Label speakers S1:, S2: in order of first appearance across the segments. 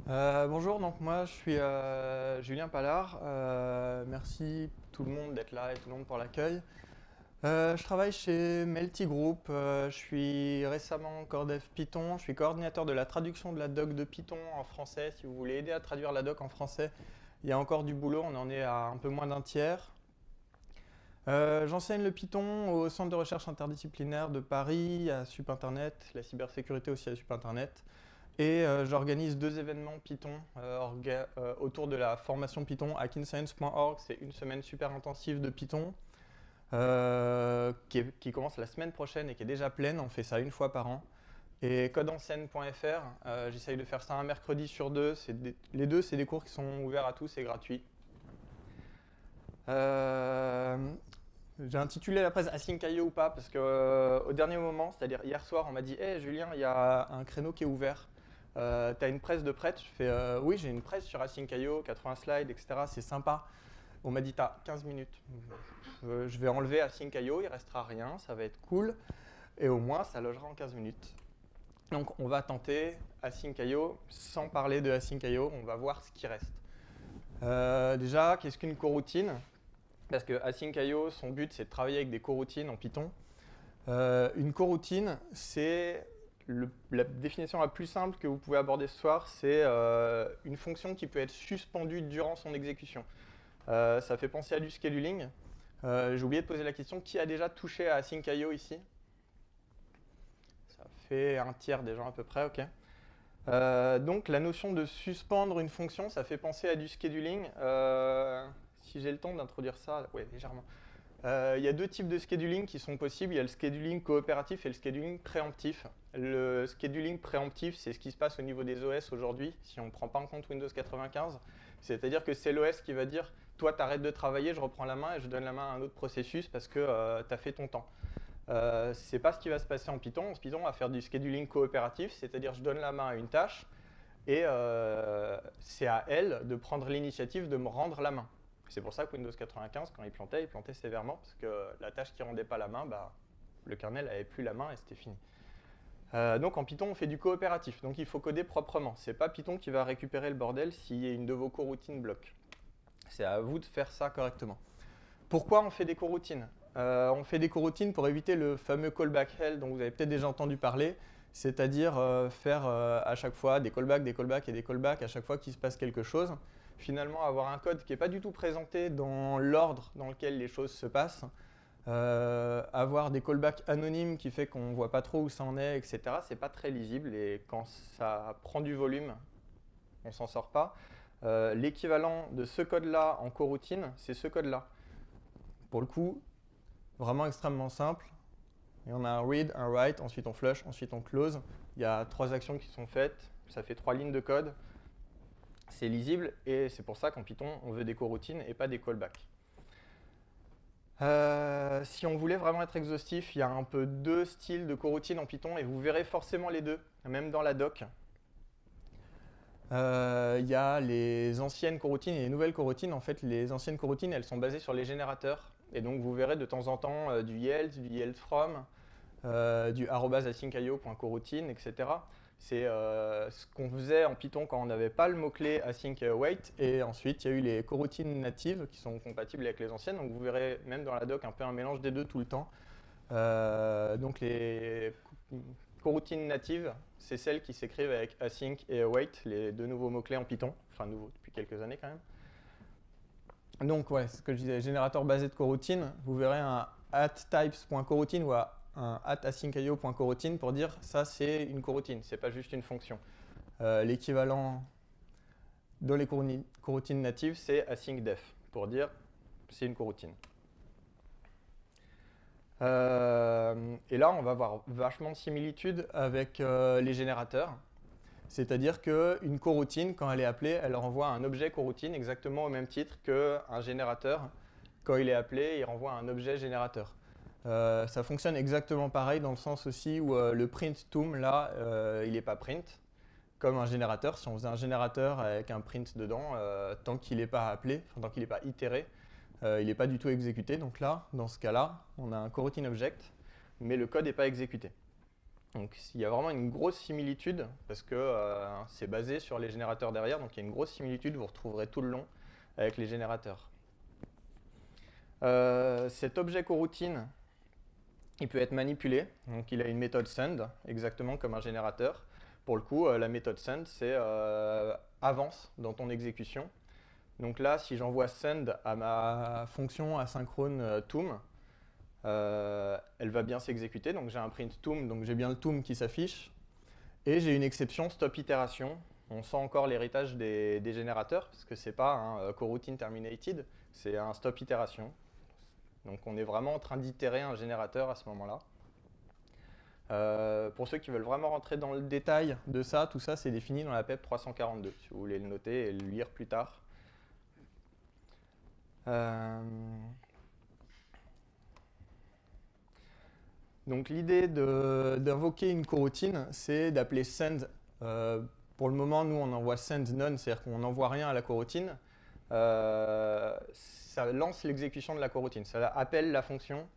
S1: Bonjour, donc moi je suis Julien Pallard. Merci tout le monde d'être là et tout le monde pour l'accueil. Je travaille chez Melty Group. Je suis récemment core dev Python. Je suis coordinateur de la traduction de la doc de Python en français. Si vous voulez aider à traduire la doc en français, il y a encore du boulot. On en est à un peu moins d'un tiers. J'enseigne le Python au Centre de recherche interdisciplinaire de Paris, à Sup Internet, la cybersécurité aussi à Sup Internet. Et j'organise 2 événements Python autour de la formation Python. Hackinscience.org, c'est une semaine super intensive de Python qui commence la semaine prochaine et qui est déjà pleine. On fait ça une fois par an. Et codeenseigne.fr, j'essaye de faire ça un mercredi sur deux. Les deux, c'est des cours qui sont ouverts à tous et gratuits. J'ai intitulé la presse Async.io ou pas parce qu'au dernier moment, c'est-à-dire hier soir, on m'a dit Hey Julien, il y a un créneau qui est ouvert. T'as une presse de prête? Je fais oui, j'ai une presse sur Async.io, 80 slides, etc. C'est sympa. On m'a dit t'as 15 minutes. Je vais enlever Async.io, il restera rien, ça va être cool. Et au moins, ça logera en 15 minutes. Donc on va tenter Async.io sans parler de Async.io, on va voir ce qui reste. Déjà, qu'est-ce qu'une coroutine? Parce que Async.io, son but, c'est de travailler avec des coroutines en Python. Une coroutine, c'est la définition la plus simple que vous pouvez aborder ce soir, c'est une fonction qui peut être suspendue durant son exécution. Ça fait penser à du scheduling. J'ai oublié de poser la question, qui a déjà touché à Async.io ici? Ça fait un tiers des gens à peu près, ok. Donc la notion de suspendre une fonction, ça fait penser à du scheduling. Si j'ai le temps d'introduire ça, ouais, légèrement. Il y a deux types de scheduling qui sont possibles. Il y a le scheduling coopératif et le scheduling préemptif. Le scheduling préemptif, c'est ce qui se passe au niveau des OS aujourd'hui, si on ne prend pas en compte Windows 95. C'est-à-dire que c'est l'OS qui va dire « Toi, tu arrêtes de travailler, je reprends la main et je donne la main à un autre processus parce que tu as fait ton temps ». Ce n'est pas ce qui va se passer en Python. En Python, on va faire du scheduling coopératif, c'est-à-dire je donne la main à une tâche et c'est à elle de prendre l'initiative de me rendre la main. C'est pour ça que Windows 95, quand il plantait sévèrement, parce que la tâche qui ne rendait pas la main, bah, le kernel n'avait plus la main et c'était fini. Donc en Python, on fait du coopératif, donc il faut coder proprement. Ce n'est pas Python qui va récupérer le bordel si une de vos coroutines bloque. C'est à vous de faire ça correctement. Pourquoi on fait des coroutines? On fait des coroutines pour éviter le fameux callback hell dont vous avez peut-être déjà entendu parler, c'est-à-dire faire à chaque fois des callbacks, des callbacks et des callbacks à chaque fois qu'il se passe quelque chose. Finalement, avoir un code qui n'est pas du tout présenté dans l'ordre dans lequel les choses se passent, avoir des callbacks anonymes qui fait qu'on ne voit pas trop où ça en est, etc. C'est pas très lisible et quand ça prend du volume, on s'en sort pas. L'équivalent de ce code-là en coroutine, c'est ce code-là. Pour le coup, vraiment extrêmement simple. Et on a un read, un write, ensuite on flush, ensuite on close. Il y a 3 actions qui sont faites, ça fait 3 lignes de code. C'est lisible et c'est pour ça qu'en Python, on veut des coroutines et pas des callbacks. Si on voulait vraiment être exhaustif, il y a un peu 2 styles de coroutines en Python et vous verrez forcément les deux, même dans la doc. Il y a les anciennes coroutines et les nouvelles coroutines. En fait, les anciennes coroutines, elles sont basées sur les générateurs. Et donc, vous verrez de temps en temps du yield, du yield from, du @async.io.coroutine, etc. C'est ce qu'on faisait en Python quand on n'avait pas le mot-clé async await. Et ensuite, il y a eu les coroutines natives qui sont compatibles avec les anciennes. Donc, vous verrez même dans la doc un peu un mélange des deux tout le temps. Donc, les coroutines natives, c'est celles qui s'écrivent avec async et await, les deux nouveaux mots-clés en Python. Enfin, nouveaux depuis quelques années quand même. Donc, ouais, ce que je disais, générateur basé de coroutine, vous verrez un @types.coroutine ou un @async.io.coroutine pour dire ça c'est une coroutine, c'est pas juste une fonction. L'équivalent dans les coroutines natives, c'est asyncdef pour dire c'est une coroutine. Et là, on va voir vachement de similitudes avec les générateurs. C'est-à-dire qu'une coroutine, quand elle est appelée, elle renvoie un objet coroutine exactement au même titre qu'un générateur. Quand il est appelé, il renvoie un objet générateur. Ça fonctionne exactement pareil dans le sens aussi où le print toom, là, il n'est pas print. Comme un générateur, si on faisait un générateur avec un print dedans, tant qu'il n'est pas appelé, tant qu'il n'est pas itéré, il n'est pas du tout exécuté. Donc là, dans ce cas-là, on a un coroutine object, mais le code n'est pas exécuté. Donc il y a vraiment une grosse similitude parce que c'est basé sur les générateurs derrière, donc il y a une grosse similitude, vous retrouverez tout le long avec les générateurs. Cet objet coroutine, il peut être manipulé, donc il a une méthode send, exactement comme un générateur. Pour le coup, la méthode send, c'est avance dans ton exécution. Donc là, si j'envoie send à ma fonction asynchrone toom, elle va bien s'exécuter. Donc j'ai un print toom, donc j'ai bien le toom qui s'affiche. Et j'ai une exception stop itération. On sent encore l'héritage des générateurs, parce que ce n'est pas un coroutine terminated, c'est un stop itération. Donc on est vraiment en train d'itérer un générateur à ce moment-là. Pour ceux qui veulent vraiment rentrer dans le détail de ça, tout ça c'est défini dans la PEP 342, si vous voulez le noter et le lire plus tard. Donc l'idée d'invoquer une coroutine, c'est d'appeler send. Pour le moment, nous on envoie send none, c'est-à-dire qu'on n'envoie rien à la coroutine. Ça lance l'exécution de la coroutine, ça appelle la fonction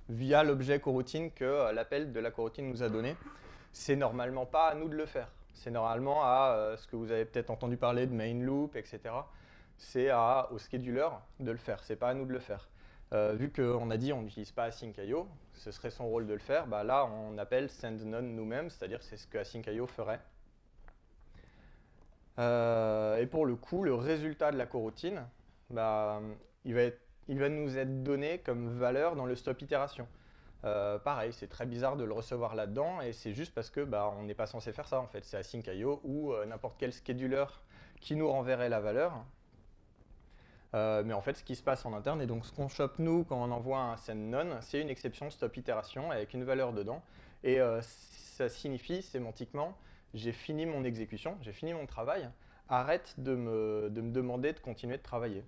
S1: via l'objet coroutine que l'appel de la coroutine nous a donné. C'est normalement pas à nous de le faire. C'est normalement à ce que vous avez peut-être entendu parler de main loop, etc. C'est au scheduler de le faire, c'est pas à nous de le faire. Vu qu'on a dit on n'utilise pas async.io, ce serait son rôle de le faire, bah là on appelle send none nous-mêmes, c'est-à-dire que c'est ce que async.io ferait. Et pour le coup, le résultat de la coroutine, bah, il va nous être donné comme valeur dans le stop itération. Pareil, c'est très bizarre de le recevoir là-dedans, et c'est juste parce que bah, on n'est pas censé faire ça en fait. C'est async.io ou n'importe quel scheduler qui nous renverrait la valeur. Mais en fait, ce qui se passe en interne, et donc ce qu'on chope nous quand on envoie un send none, c'est une exception stop itération avec une valeur dedans. Et ça signifie sémantiquement, j'ai fini mon exécution, j'ai fini mon travail, arrête de me demander de continuer de travailler.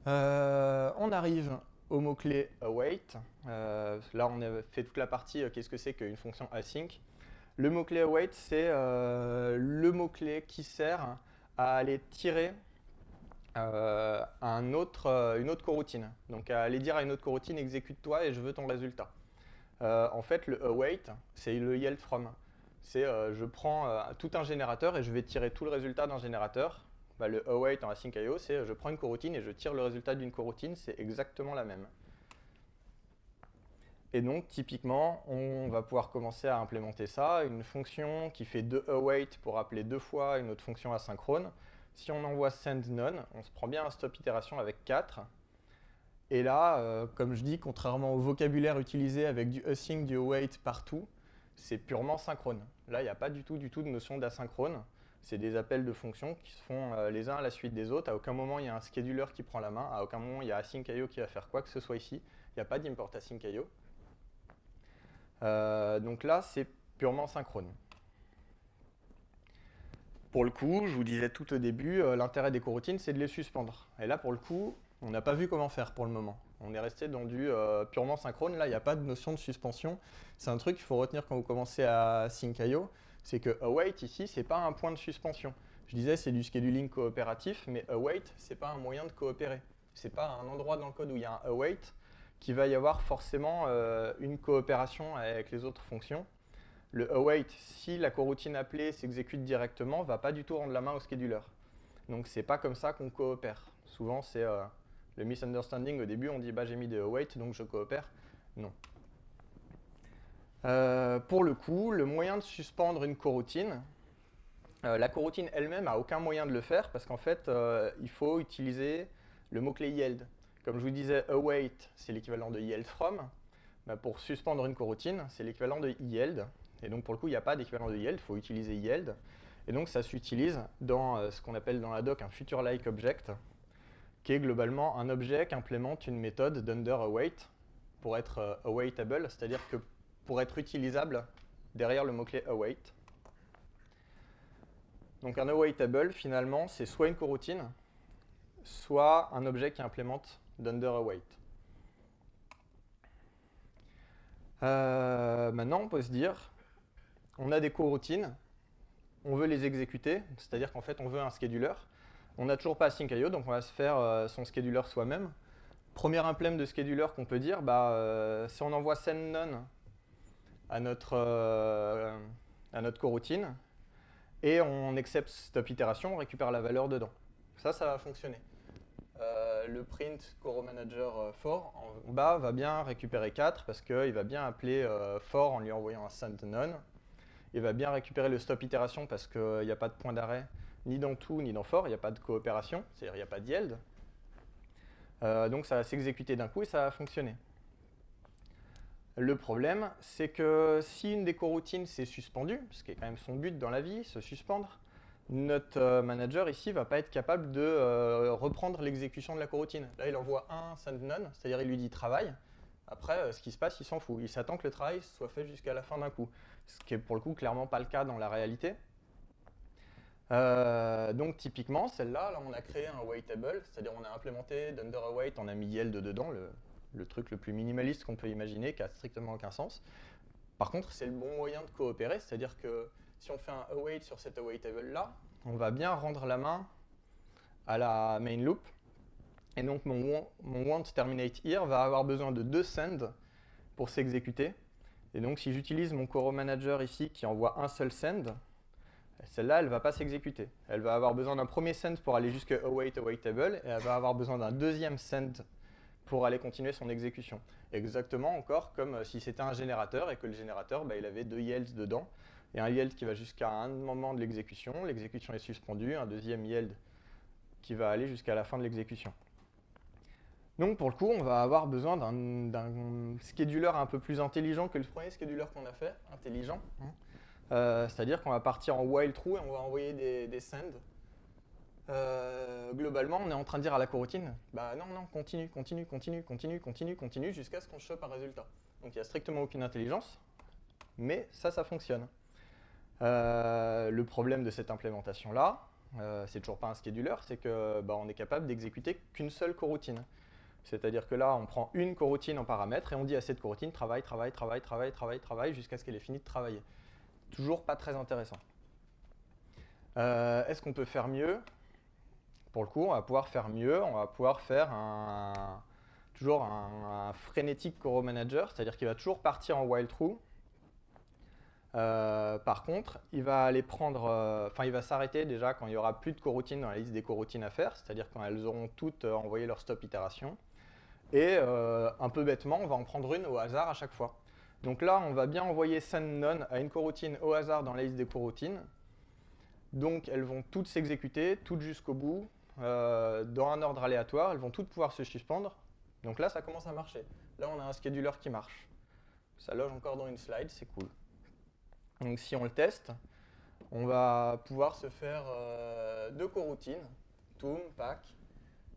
S1: On arrive au mot-clé await. Là, on a fait toute la partie qu'est-ce que c'est qu'une fonction async. Le mot-clé await, c'est le mot-clé qui sert à aller tirer une autre coroutine. Donc à aller dire à une autre coroutine, exécute-toi et je veux ton résultat. En fait, le await, c'est le yield from. C'est je prends tout un générateur et je vais tirer tout le résultat d'un générateur. Bah, le await en async.io, c'est je prends une coroutine et je tire le résultat d'une coroutine, c'est exactement la même. Et donc, typiquement, on va pouvoir commencer à implémenter ça, une fonction qui fait 2 await pour appeler 2 fois une autre fonction asynchrone. Si on envoie send none, on se prend bien un stop itération avec 4. Et là, comme je dis, contrairement au vocabulaire utilisé avec du async, du await partout, c'est purement synchrone. Là, il n'y a pas du tout de notion d'asynchrone. C'est des appels de fonctions qui se font les uns à la suite des autres. À aucun moment, il y a un scheduler qui prend la main. À aucun moment, il y a async.io qui va faire quoi que ce soit ici. Il n'y a pas d'import async.io. Donc là, c'est purement synchrone. Pour le coup, je vous disais tout au début, l'intérêt des coroutines, c'est de les suspendre. Et là, pour le coup, on n'a pas vu comment faire pour le moment. On est resté dans du purement synchrone. Là, il n'y a pas de notion de suspension. C'est un truc qu'il faut retenir quand vous commencez à Sync.io. C'est que await, ici, ce n'est pas un point de suspension. Je disais, c'est du scheduling coopératif, mais await, ce n'est pas un moyen de coopérer. Ce n'est pas un endroit dans le code où il y a un await qu'il va y avoir forcément une coopération avec les autres fonctions. Le await, si la coroutine appelée s'exécute directement, ne va pas du tout rendre la main au scheduler. Donc c'est pas comme ça qu'on coopère. Souvent c'est le misunderstanding au début, on dit bah j'ai mis de await donc je coopère. Non. Pour le coup, le moyen de suspendre une coroutine, la coroutine elle-même n'a aucun moyen de le faire parce qu'en fait il faut utiliser le mot-clé yield. Comme je vous disais, await c'est l'équivalent de yield from. Bah, pour suspendre une coroutine, c'est l'équivalent de yield. Et donc pour le coup, il n'y a pas d'équivalent de yield, il faut utiliser yield. Et donc ça s'utilise dans ce qu'on appelle dans la doc un future-like object, qui est globalement un objet qui implémente une méthode d'underAwait pour être awaitable, c'est-à-dire que pour être utilisable derrière le mot-clé await. Donc un awaitable, finalement, c'est soit une coroutine, soit un objet qui implémente d'underAwait. Maintenant, on peut se dire, on a des coroutines, on veut les exécuter, c'est-à-dire qu'en fait, on veut un scheduler. On n'a toujours pas async.io, donc on va se faire son scheduler soi-même. Premier emblème de scheduler qu'on peut dire, si on envoie send none à notre coroutine et on accepte stop itération, on récupère la valeur dedans. Ça va fonctionner. Le print coromanager for en bas va bien récupérer 4 parce qu'il va bien appeler for en lui envoyant un send none. Il va bien récupérer le stop itération parce qu'il n'y a pas de point d'arrêt ni dans to ni dans for, il n'y a pas de coopération, c'est-à-dire il n'y a pas de yield. Donc ça va s'exécuter d'un coup et ça va fonctionner. Le problème, c'est que si une des coroutines s'est suspendue, ce qui est quand même son but dans la vie, se suspendre, notre manager ici ne va pas être capable de reprendre l'exécution de la coroutine. Là, il envoie un send none, c'est-à-dire il lui dit travail. Après, ce qui se passe, il s'en fout. Il s'attend que le travail soit fait jusqu'à la fin d'un coup. Ce qui est pour le coup clairement pas le cas dans la réalité. Donc typiquement, celle-là, là, on a créé un waitable, c'est-à-dire on a implémenté d'UnderAwait, on a mis yield dedans, le truc le plus minimaliste qu'on peut imaginer, qui a strictement aucun sens. Par contre, c'est le bon moyen de coopérer, c'est-à-dire que si on fait un await sur cet awaitable-là, on va bien rendre la main à la main loop. Et donc mon want terminate here va avoir besoin de 2 send pour s'exécuter. Et donc si j'utilise mon coromanager ici qui envoie un seul send, celle-là, elle ne va pas s'exécuter. Elle va avoir besoin d'un premier send pour aller jusqu'à await awaitable et elle va avoir besoin d'un deuxième send pour aller continuer son exécution. Exactement encore comme si c'était un générateur et que le générateur, il avait 2 yields dedans. Et un yield qui va jusqu'à un moment de l'exécution est suspendue, un deuxième yield qui va aller jusqu'à la fin de l'exécution. Donc pour le coup, on va avoir besoin d'un scheduler un peu plus intelligent que le premier scheduler qu'on a fait, intelligent. C'est-à-dire qu'on va partir en while true et on va envoyer des send. Globalement, on est en train de dire à la coroutine, non, continue jusqu'à ce qu'on chope un résultat. Donc il n'y a strictement aucune intelligence, mais ça fonctionne. Le problème de cette implémentation-là, c'est toujours pas un scheduler, c'est que on est capable d'exécuter qu'une seule coroutine. C'est-à-dire que là, on prend une coroutine en paramètre et on dit à cette coroutine travaille jusqu'à ce qu'elle ait fini de travailler. Toujours pas très intéressant. Est-ce qu'on peut faire mieux? Pour le coup, on va pouvoir faire mieux. On va pouvoir faire toujours un frénétique coromanager, c'est-à-dire qu'il va toujours partir en while true. Par contre, il va aller prendre, il va s'arrêter déjà quand il n'y aura plus de coroutines dans la liste des coroutines à faire, c'est-à-dire quand elles auront toutes envoyé leur stop itération. Et un peu bêtement, on va en prendre une au hasard à chaque fois. Donc là, on va bien envoyer send none à une coroutine au hasard dans la liste des coroutines. Donc elles vont toutes s'exécuter, toutes jusqu'au bout, dans un ordre aléatoire, elles vont toutes pouvoir se suspendre. Donc là, ça commence à marcher. Là, on a un scheduler qui marche. Ça loge encore dans une slide, c'est cool. Donc si on le teste, on va pouvoir se faire 2 coroutines, toom, pack,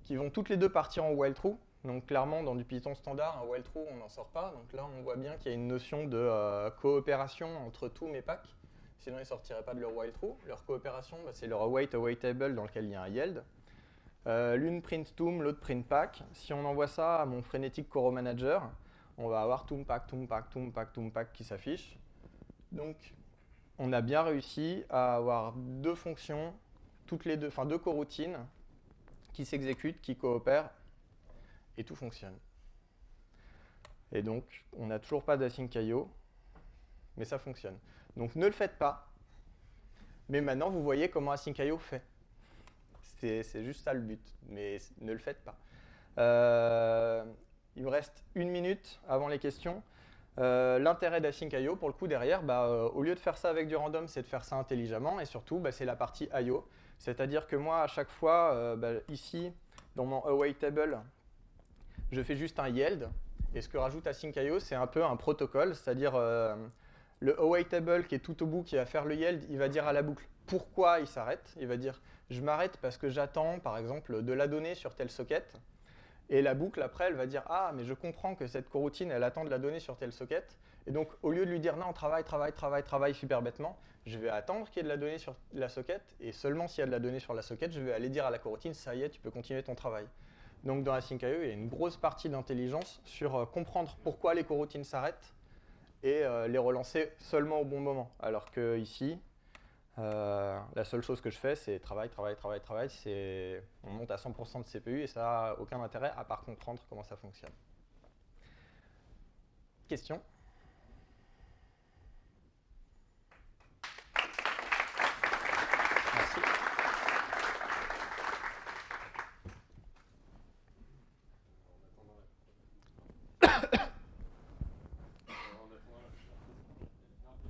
S1: qui vont toutes les deux partir en while true. Donc clairement, dans du Python standard, un while true, on n'en sort pas. Donc là, on voit bien qu'il y a une notion de coopération entre toom et pack. Sinon, ils ne sortiraient pas de leur while true. Leur coopération, c'est leur await awaitable dans lequel il y a un yield. L'une print toom, l'autre print pack. Si on envoie ça à mon frénétique coromanager, on va avoir toom pack qui s'affiche. Donc, on a bien réussi à avoir 2 fonctions, toutes les deux, enfin 2 coroutines qui s'exécutent, qui coopèrent, et tout fonctionne. Et donc, on n'a toujours pas d'async.io, mais ça fonctionne. Donc, ne le faites pas. Mais maintenant, vous voyez comment async.io fait. C'est juste ça le but, mais ne le faites pas. Il me reste 1 minute avant les questions. L'intérêt d'async.io, pour le coup, derrière, au lieu de faire ça avec du random, c'est de faire ça intelligemment. Et surtout, c'est la partie I.O. C'est-à-dire que moi, à chaque fois, ici, dans mon awaitable, je fais juste un yield. Et ce que rajoute async.io, c'est un peu un protocole. C'est-à-dire, le awaitable qui est tout au bout, qui va faire le yield, il va dire à la boucle pourquoi il s'arrête. Il va dire, je m'arrête parce que j'attends, par exemple, de la donnée sur telle socket. Et la boucle, après, elle va dire « Ah, mais je comprends que cette coroutine, elle attend de la donnée sur telle socket. » Et donc, au lieu de lui dire « Non, travaille super bêtement », je vais attendre qu'il y ait de la donnée sur la socket. Et seulement s'il y a de la donnée sur la socket, je vais aller dire à la coroutine « Ça y est, tu peux continuer ton travail. » Donc, dans async.io, il y a une grosse partie d'intelligence sur comprendre pourquoi les coroutines s'arrêtent et les relancer seulement au bon moment. Alors que ici, La seule chose que je fais, c'est travail. On monte à 100% de CPU et ça n'a aucun intérêt à part comprendre comment ça fonctionne. Question? Merci.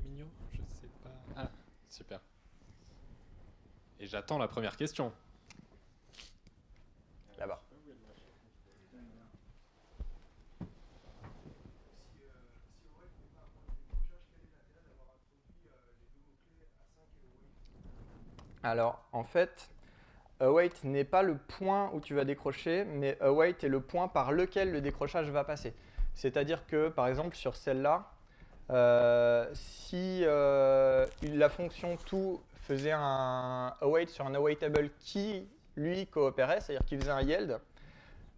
S2: Mignon, je sais pas. Ah, super. Et j'attends la première question.
S1: Là-bas. Alors, en fait, await n'est pas le point où tu vas décrocher, mais await est le point par lequel le décrochage va passer. C'est-à-dire que, par exemple, sur celle-là, si la fonction to faisait un await sur un awaitable qui, lui, coopérait, c'est-à-dire qu'il faisait un yield,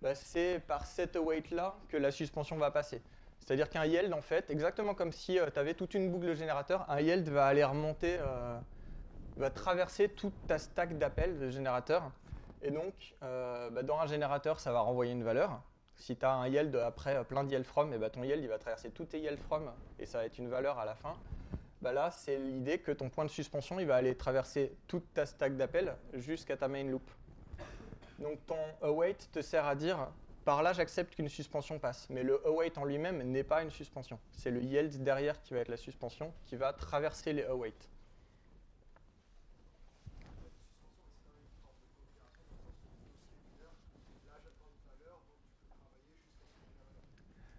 S1: bah, c'est par cet await-là que la suspension va passer. C'est-à-dire qu'un yield, en fait, exactement comme si tu avais toute une boucle de générateur, un yield va aller remonter, va traverser toute ta stack d'appels de générateur. Et donc, dans un générateur, ça va renvoyer une valeur. Si tu as un yield après plein de yield from, et ton yield il va traverser tous tes yield from et ça va être une valeur à la fin. Là, c'est l'idée que ton point de suspension il va aller traverser toute ta stack d'appels jusqu'à ta main loop. Donc ton await te sert à dire par là j'accepte qu'une suspension passe. Mais le await en lui-même n'est pas une suspension. C'est le yield derrière qui va être la suspension qui va traverser les await.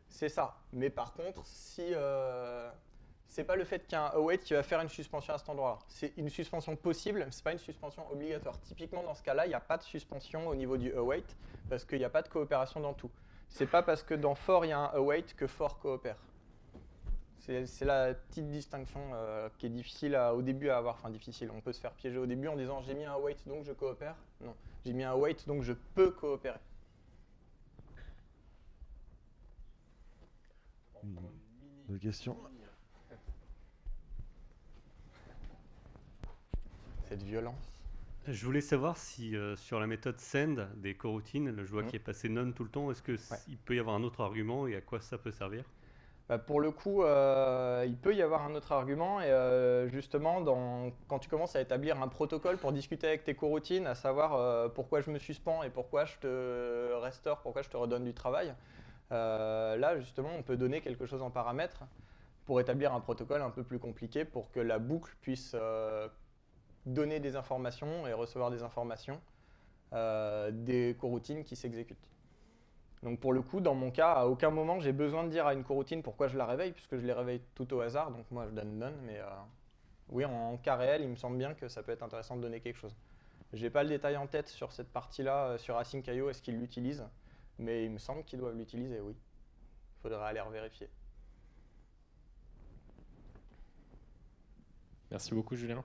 S1: C'est ça. Mais par contre, si c'est pas le fait qu'il y a un await qui va faire une suspension à cet endroit-là. C'est une suspension possible, c'est pas une suspension obligatoire. Typiquement, dans ce cas-là, il n'y a pas de suspension au niveau du await parce qu'il n'y a pas de coopération dans tout. C'est pas parce que dans for il y a un await que for coopère. C'est la petite distinction qui est difficile au début à avoir. Enfin, difficile. On peut se faire piéger au début en disant j'ai mis un await donc je coopère. Non, j'ai mis un await donc je peux coopérer.
S3: D'autres questions?
S1: Cette violence.
S4: Je voulais savoir si sur la méthode send des coroutines, je vois qu'il est passé none tout le temps, est-ce qu'il peut y avoir un autre argument et à quoi ça peut servir?
S1: Pour le coup, il peut y avoir un autre argument et justement, quand tu commences à établir un protocole pour discuter avec tes coroutines, à savoir pourquoi je me suspends et pourquoi je te restaure, pourquoi je te redonne du travail, là justement on peut donner quelque chose en paramètre pour établir un protocole un peu plus compliqué pour que la boucle puisse donner des informations et recevoir des informations des coroutines qui s'exécutent. Donc pour le coup, dans mon cas, à aucun moment j'ai besoin de dire à une coroutine pourquoi je la réveille, puisque je les réveille tout au hasard, donc moi je donne none, mais oui, en cas réel, il me semble bien que ça peut être intéressant de donner quelque chose. J'ai pas le détail en tête sur cette partie-là, sur Async.io, est-ce qu'ils l'utilisent, mais il me semble qu'ils doivent l'utiliser, oui. Il faudra aller vérifier.
S2: Merci beaucoup, Julien.